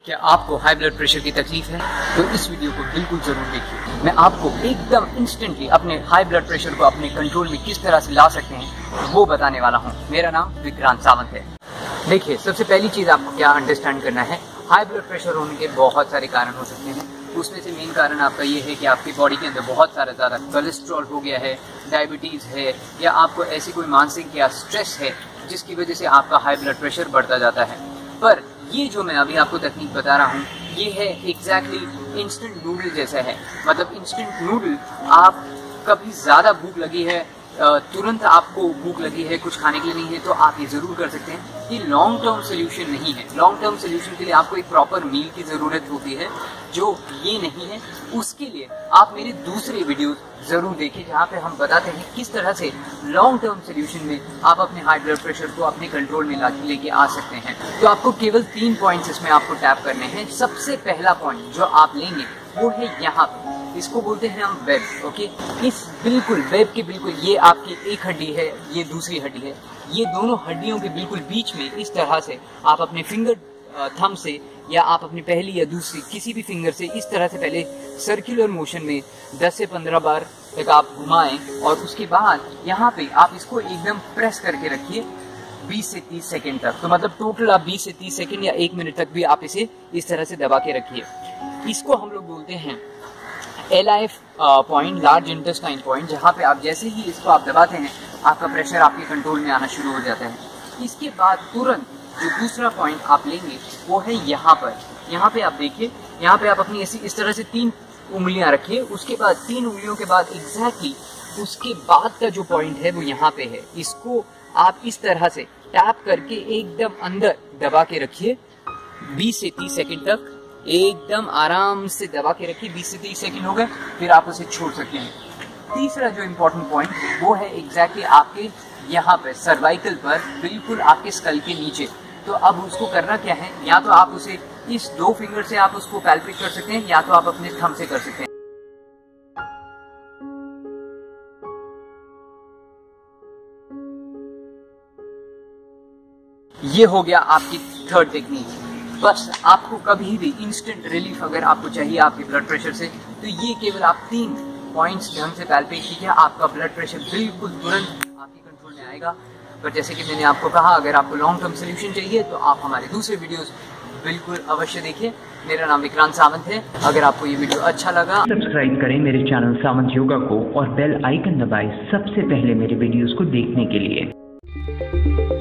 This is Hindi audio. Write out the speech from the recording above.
क्या आपको हाई ब्लड प्रेशर की तकलीफ है तो इस वीडियो को बिल्कुल जरूर देखिए। मैं आपको एकदम इंस्टेंटली अपने हाई ब्लड प्रेशर को अपने कंट्रोल में किस तरह से ला सकते हैं वो बताने वाला हूँ। मेरा नाम विक्रांत सावंत है। देखिए, सबसे पहली चीज आपको क्या अंडरस्टैंड करना है, हाई ब्लड प्रेशर होने के बहुत सारे कारण हो सकते हैं। उसमें से मेन कारण आपका ये है कि आपकी बॉडी के अंदर बहुत सारा ज़्यादा कोलेस्ट्रॉल हो गया है, डायबिटीज़ है, या आपको ऐसी कोई मानसिक या स्ट्रेस है जिसकी वजह से आपका हाई ब्लड प्रेशर बढ़ता जाता है। पर ये जो मैं अभी आपको तकनीक बता रहा हूँ ये है एग्जैक्टली इंस्टेंट नूडल जैसा है। मतलब इंस्टेंट नूडल, आप कभी ज़्यादा भूख लगी है, तुरंत आपको भूख लगी है, कुछ खाने के लिए नहीं है, तो आप ये ज़रूर कर सकते हैं। ये लॉन्ग टर्म सोल्यूशन नहीं है। लॉन्ग टर्म सोल्यूशन के लिए आपको एक प्रॉपर मील की ज़रूरत होती है, जो ये नहीं है। उसके लिए आप मेरे दूसरे वीडियो ज़रूर देखें जहाँ पे हम बताते हैं किस तरह से लॉन्ग टर्म सोल्यूशन में आप अपने हाई ब्लड प्रेशर को अपने कंट्रोल में लेके आ सकते हैं। तो आपको केवल 3 पॉइंट्स इसमें आपको टैप करने हैं। सबसे पहला पॉइंट जो आप लेंगे वो है यहाँ पे, इसको बोलते हैं हम वेब। ओके, इस बिल्कुल वेब के बिल्कुल, ये आपकी एक हड्डी है, ये दूसरी हड्डी है, ये दोनों हड्डियों के बिल्कुल बीच में इस तरह से आप अपने फिंगर थंब से या आप अपनी पहली या दूसरी किसी भी फिंगर से इस तरह से पहले सर्कुलर मोशन में 10 से 15 बार तक आप घुमाएं, और उसके बाद यहाँ पे आप इसको एकदम प्रेस करके रखिए 20 से 30 सेकंड तक। तो मतलब टोटल आप 20 से 30 सेकंड या 1 मिनट तक भी आप इसे इस तरह से दबा के रखिए। इसको हम लोग बोलते हैं LIF point, large intestine point, जहाँ पे आप जैसे ही इसको आप दबाते हैं आपका प्रेशर आपके कंट्रोल में आना शुरू हो जाता है। इसके बाद तुरंत जो दूसरा पॉइंट आप लेंगे वो है यहाँ पर। यहाँ पे आप देखिए, यहाँ पे आप अपनी ऐसी इस तरह से 3 उंगलियां रखिए। उसके बाद 3 उंगलियों के बाद एग्जैक्टली उसके बाद का जो पॉइंट है वो यहाँ पे है। इसको आप इस तरह से टैप करके एकदम अंदर दबा के रखिए 20 से 30 सेकंड तक। एकदम आराम से दबा के रखिए, 20 से 30 सेकंड हो गए, फिर आप उसे छोड़ सकते हैं। तीसरा जो इम्पोर्टेंट पॉइंट वो है एग्जैक्टली आपके यहाँ पे सर्वाइकल पर, बिल्कुल आपके स्कल के नीचे। तो अब उसको करना क्या है, या तो आप उसे इस 2 फिंगर से आप उसको पैल्पेट कर सकते हैं, या तो आप अपने थंब से कर सकते हैं। ये हो गया आपकी थर्ड टेक्निक। बस आपको कभी भी इंस्टेंट रिलीफ अगर आपको चाहिए आपके ब्लड प्रेशर से, तो ये केवल आप 3 पॉइंट्स ढंग से पैल्पेट कीजिए, आपका ब्लड प्रेशर बिल्कुल तुरंत आपके कंट्रोल में आएगा। पर जैसे कि मैंने आपको कहा, अगर आपको लॉन्ग टर्म सोल्यूशन चाहिए तो आप हमारे दूसरे वीडियोस बिल्कुल अवश्य देखिए। मेरा नाम विक्रांत सावंत है। अगर आपको ये वीडियो अच्छा लगा, सब्सक्राइब करें मेरे चैनल सावंत योगा को और बेल आइकन दबाएं सबसे पहले मेरे वीडियोस को देखने के लिए।